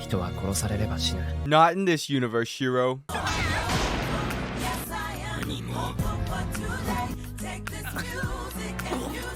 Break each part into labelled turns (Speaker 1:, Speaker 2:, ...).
Speaker 1: 人は殺されれば死ぬ。
Speaker 2: Not in this universe, Shiro.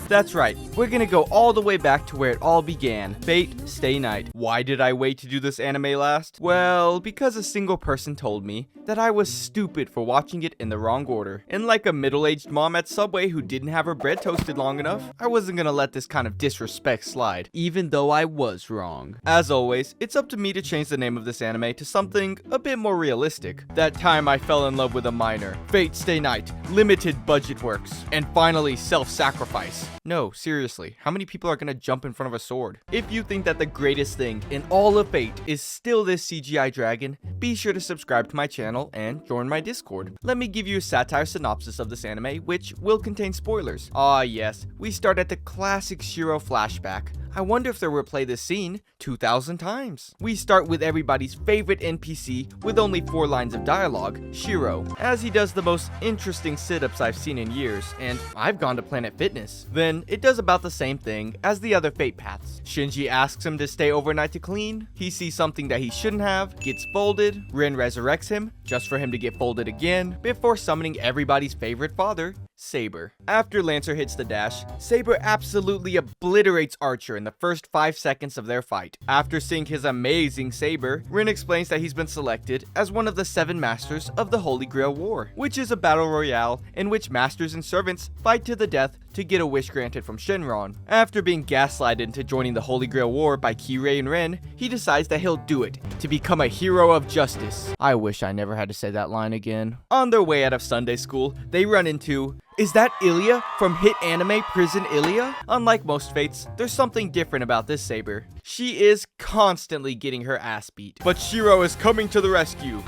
Speaker 2: That's right, we're gonna go all the way back to where it all began. Fate, Stay Night. Why did I wait to do this anime last? Well, because a single person told me that I was stupid for watching it in the wrong order. And like a middle-aged mom at Subway who didn't have her bread toasted long enough, I wasn't gonna let this kind of disrespect slide, even though I was wrong. As always, it's up to me to change the name of this anime to something a bit more realistic. That time I fell in love with a minor. Fate, Stay Night, limited budget works, and finally self-sacrifice. No, seriously, how many people are gonna jump in front of a sword? If you think that the greatest thing in all of Fate is still this CGI dragon, be sure to subscribe to my channel and join my Discord. Let me give you a satire synopsis of this anime, which will contain spoilers. Ah yes, we start at the classic Shiro flashback. I wonder if they'll replay this scene 2,000 times. We start with everybody's favorite NPC with only 4 lines of dialogue, Shiro, as he does the most interesting sit-ups I've seen in years, and I've gone to Planet Fitness. Then it does about the same thing as the other Fate paths. Shinji asks him to stay overnight to clean, he sees something that he shouldn't have, gets folded, Rin resurrects him, just for him to get folded again, before summoning everybody's favorite father, Saber. After Lancer hits the dash, Saber absolutely obliterates Archer in the first 5 seconds of their fight. After seeing his amazing Saber, Rin explains that he's been selected as one of the 7 Masters of the Holy Grail War, which is a battle royale in which masters and servants fight to the death to get a wish granted from Shenron. After being gaslighted into joining the Holy Grail War by Kirei and Ren, he decides that he'll do it to become a hero of justice. I wish I never had to say that line again. On their way out of Sunday school, they run into... Is that Ilya from hit anime Prison Ilya? Unlike most Fates, there's something different about this Saber. She is constantly getting her ass beat, but Shiro is coming to the rescue.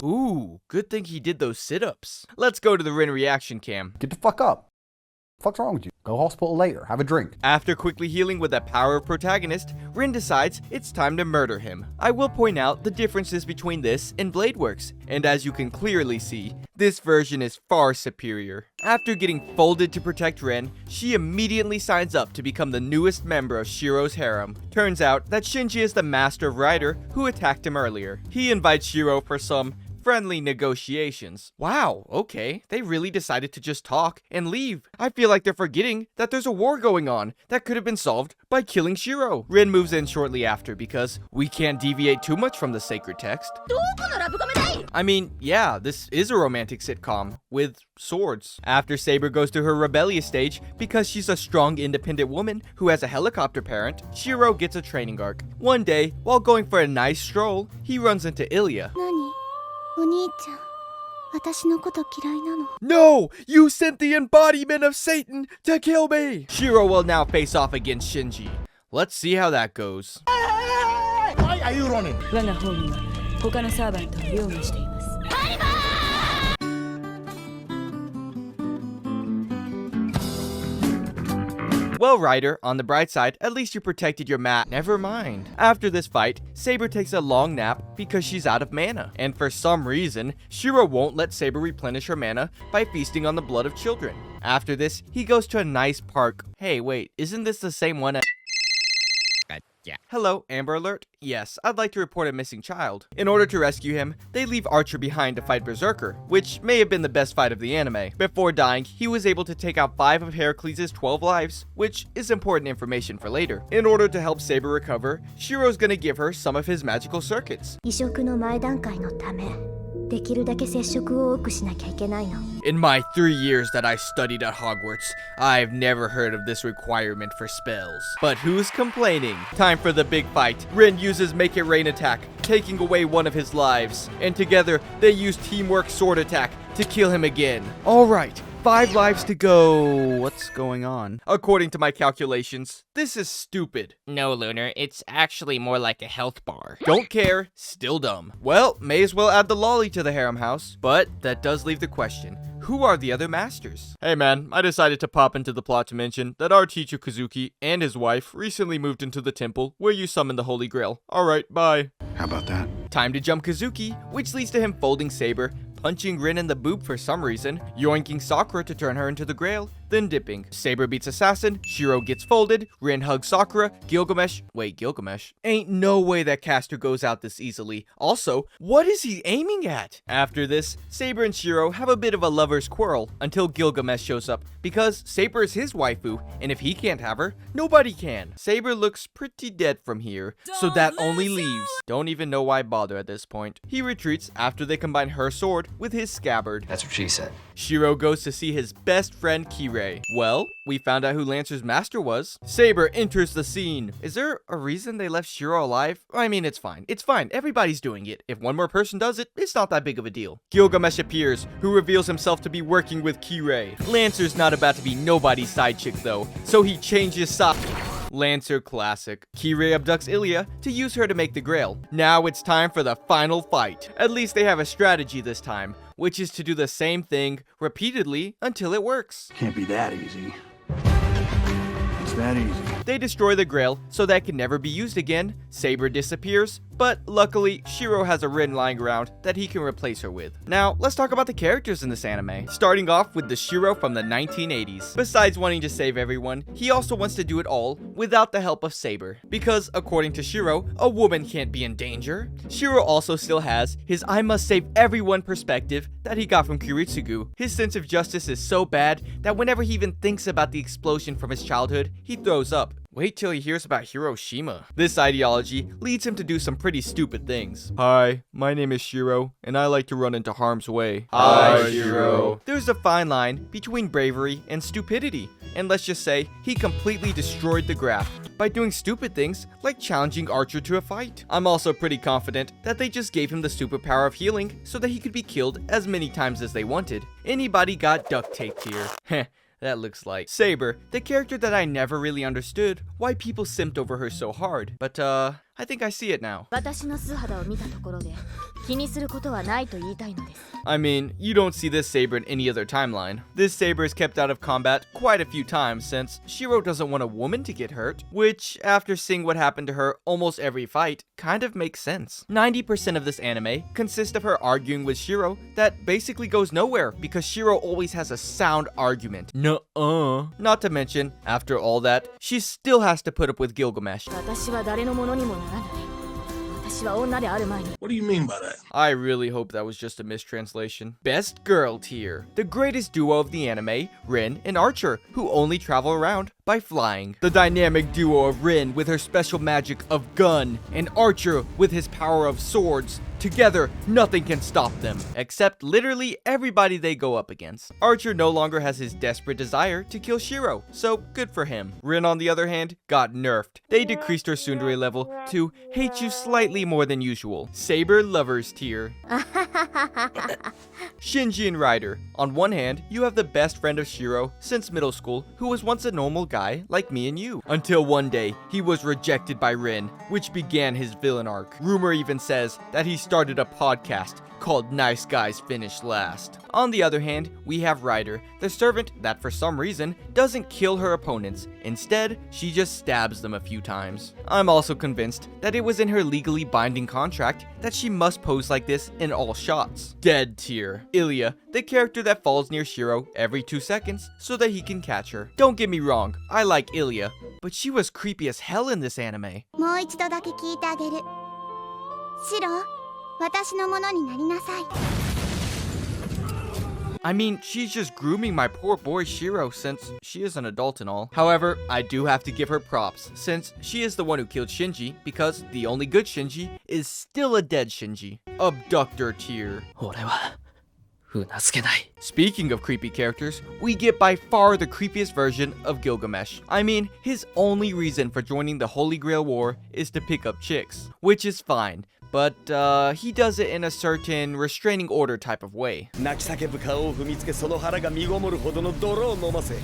Speaker 2: Ooh, good thing he did those sit-ups. Let's go to the Rin reaction cam.
Speaker 3: Get the fuck up. What's wrong with you? Go hospital later. Have a drink.
Speaker 2: After quickly healing with the power of protagonist, Rin decides it's time to murder him. I will point out the differences between this and Bladeworks, and as you can clearly see, this version is far superior. After getting folded to protect Ren, she immediately signs up to become the newest member of Shiro's harem. Turns out that Shinji is the master of Rider who attacked him earlier. He invites Shiro for some friendly negotiations. Wow, okay, they really decided to just talk and leave. I feel like they're forgetting that there's a war going on that could have been solved by killing Shiro. Rin moves in shortly after because we can't deviate too much from the sacred text. I mean, yeah, this is a romantic sitcom with swords. After Saber goes to her rebellious stage because she's a strong, independent woman who has a helicopter parent, Shiro gets a training arc. One day, while going for a nice stroll, he runs into Ilya. No! You sent the embodiment of Satan to kill me! Shiro will now face off against Shinji. Let's see how that goes.
Speaker 3: Why are you running?
Speaker 2: Well, Ryder, on the bright side, at least you protected your mat. Never mind. After this fight, Saber takes a long nap because she's out of mana. And for some reason, Shiro won't let Saber replenish her mana by feasting on the blood of children. After this, he goes to a nice park. Hey, wait, isn't this the same one? Yeah. Hello, Amber Alert? Yes, I'd like to report a missing child. In order to rescue him, they leave Archer behind to fight Berserker, which may have been the best fight of the anime. Before dying, he was able to take out 5 of Heracles' 12 lives, which is important information for later. In order to help Saber recover, Shiro's gonna give her some of his magical circuits. In my 3 years that I studied at Hogwarts, I've never heard of this requirement for spells. But who's complaining? Time for the big fight. Rin uses Make It Rain attack, taking away one of his lives. And together, they use Teamwork Sword attack to kill him again. Alright, 5 lives to go. What's going on? According to my calculations, this is stupid.
Speaker 1: No, Lunar, it's actually more like a health bar.
Speaker 2: Don't care, still dumb. Well, may as well add the lolly to the harem house. But that does leave the question. Who are the other masters? Hey man, I decided to pop into the plot to mention that our teacher Kazuki and his wife recently moved into the temple where you summon the Holy Grail. Alright, bye.
Speaker 4: How about that?
Speaker 2: Time to jump Kazuki, which leads to him folding Saber, punching Rin in the boob for some reason, yoinking Sakura to turn her into the Grail, then dipping. Saber beats Assassin, Shiro gets folded, Rin hugs Sakura, Gilgamesh. Wait, Gilgamesh? Ain't no way that caster goes out this easily. Also, what is he aiming at? After this, Saber and Shiro have a bit of a lover's quarrel until Gilgamesh shows up, because Saber is his waifu, and if he can't have her, nobody can. Saber looks pretty dead from here, so that only leaves. Don't even know why bother at this point. He retreats after they combine her sword with his scabbard.
Speaker 4: That's what she said.
Speaker 2: Shiro goes to see his best friend Kirei. Well, we found out who Lancer's master was. Saber enters the scene. Is there a reason they left Shiro alive? I mean, it's fine. It's fine. Everybody's doing it. If one more person does it, it's not that big of a deal. Gilgamesh appears, who reveals himself to be working with Kirei. Lancer's not about to be nobody's side chick though, so he changes sides. Lancer classic. Kirei abducts Ilya to use her to make the Grail. Now it's time for the final fight. At least they have a strategy this time, which is to do the same thing repeatedly until it works.
Speaker 5: Can't be that easy. It's that easy.
Speaker 2: They destroy the Grail so that it can never be used again. Saber disappears, but luckily Shiro has a Rin lying around that he can replace her with. Now, let's talk about the characters in this anime. Starting off with the Shiro from the 1980s. Besides wanting to save everyone, he also wants to do it all without the help of Saber. Because according to Shiro, a woman can't be in danger. Shiro also still has his I must save everyone perspective that he got from Kiritsugu. His sense of justice is so bad that whenever he even thinks about the explosion from his childhood, he throws up. Wait till he hears about Hiroshima. This ideology leads him to do some pretty stupid things. Hi, my name is Shiro, and I like to run into harm's way.
Speaker 4: Hi, Shiro.
Speaker 2: There's a fine line between bravery and stupidity, and let's just say he completely destroyed the graph by doing stupid things like challenging Archer to a fight. I'm also pretty confident that they just gave him the superpower of healing so that he could be killed as many times as they wanted. Anybody got duct taped here? Heh. That looks like Saber, the character that I never really understood why people simped over her so hard. But I think I see it now.
Speaker 6: 私の素肌を見たところで気にすることはないと言いたいのです。
Speaker 2: I mean, you don't see this Saber in any other timeline. This Saber is kept out of combat quite a few times since Shiro doesn't want a woman to get hurt, which, after seeing what happened to her almost every fight, kind of makes sense. 90% of this anime consists of her arguing with Shiro that basically goes nowhere because Shiro always has a sound argument. Nuh-uh. Not to mention, after all that, she still has to put up with Gilgamesh.
Speaker 6: 私は誰のものにもならない。私は女である前に。
Speaker 5: What do you mean by that?
Speaker 2: I really hope that was just a mistranslation. Best girl tier. The greatest duo of the anime, Rin and Archer, who only travel around by flying. The dynamic duo of Rin with her special magic of gun and Archer with his power of swords. Together, nothing can stop them, except literally everybody they go up against. Archer no longer has his desperate desire to kill Shiro, so good for him. Rin, on the other hand, got nerfed. They decreased her tsundere level to hate you slightly more than usual. Saber lovers tier. Shinji and Ryder. On one hand, you have the best friend of Shiro since middle school, who was once a normal guy like me and you. Until one day, he was rejected by Rin, which began his villain arc. Rumor even says that he started a podcast called Nice Guys Finish Last. On the other hand, we have Ryder, the servant that for some reason doesn't kill her opponents. Instead, she just stabs them a few times. I'm also convinced that it was in her legally binding contract that she must pose like this in all shots. Dead tier. Ilya, the character that falls near Shiro every 2 seconds so that he can catch her. Don't get me wrong, I like Ilya, but she was creepy as hell in this anime.
Speaker 7: もう一度だけ聞いてあげる。シロ、私のものになりなさい。
Speaker 2: I mean, she's just grooming my poor boy Shiro since she is an adult and all. However, I do have to give her props since she is the one who killed Shinji because the only good Shinji is still a dead Shinji. Abductor tier.
Speaker 4: 俺はうなずけない。
Speaker 2: Speaking of creepy characters, we get by far the creepiest version of Gilgamesh. I mean, his only reason for joining the Holy Grail War is to pick up chicks, which is fine. But he does it in a certain restraining order type of way.
Speaker 8: 泣き叫ぶ顔を踏みつけその腹が身ごもるほどの泥を飲ませ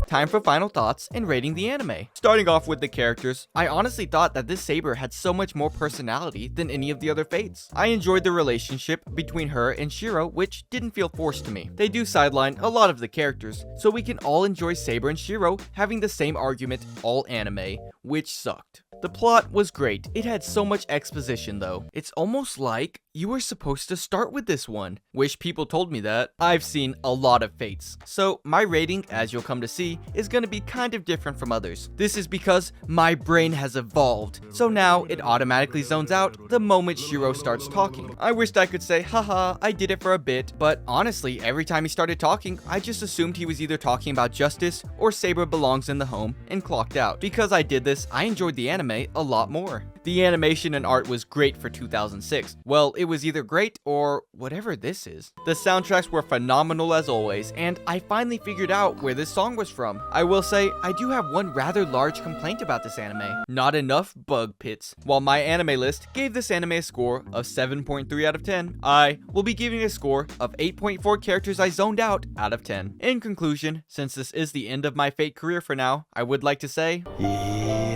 Speaker 2: Time for final thoughts and rating the anime. Starting off with the characters, I honestly thought that this Saber had so much more personality than any of the other fates. I enjoyed the relationship between her and Shiro, which didn't feel forced to me. They do sideline a lot of the characters, so we can all enjoy Saber and Shiro having the same argument all anime, which sucked. The plot was great. It had so much exposition though. It's almost like you were supposed to start with this one. Wish people told me that. I've seen a lot of Fates, so my rating, as you'll come to see, is gonna be kind of different from others. This is because my brain has evolved, so now it automatically zones out the moment Shiro starts talking. I wished I could say, haha, I did it for a bit, but honestly, every time he started talking, I just assumed he was either talking about justice or Saber belongs in the home and clocked out. Because I did this, I enjoyed the anime a lot more. The animation and art was great for 2006. Well, it was either great or whatever this is. The soundtracks were phenomenal as always, and I finally figured out where this song was from. I will say, I do have one rather large complaint about this anime. Not enough bug pits. While my anime list gave this anime a score of 7.3 out of 10, I will be giving a score of 8.4 characters I zoned out of 10. In conclusion, since this is the end of my Fate career for now, I would like to say,
Speaker 8: いや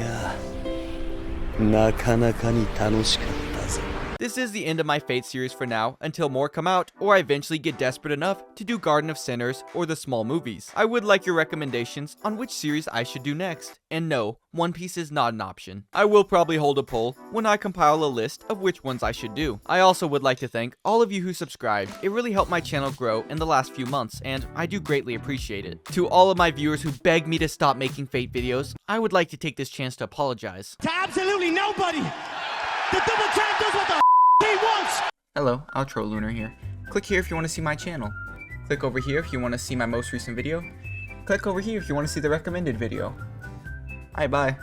Speaker 8: なかなかに楽しかったぜ
Speaker 2: this is the end of my Fate series for now, until more come out, or I eventually get desperate enough to do Garden of Sinners or the small movies. I would like your recommendations on which series I should do next. And no, One Piece is not an option. I will probably hold a poll when I compile a list of which ones I should do. I also would like to thank all of you who subscribed. It really helped my channel grow in the last few months, and I do greatly appreciate it. To all of my viewers who begged me to stop making Fate videos, I would like to take this chance to apologize.
Speaker 9: To absolutely nobody! The double champ does what the he wants!
Speaker 2: Hello, Outro Lunar here. Click here if you want to see my channel. Click over here if you want to see my most recent video. Click over here if you want to see the recommended video. Bye.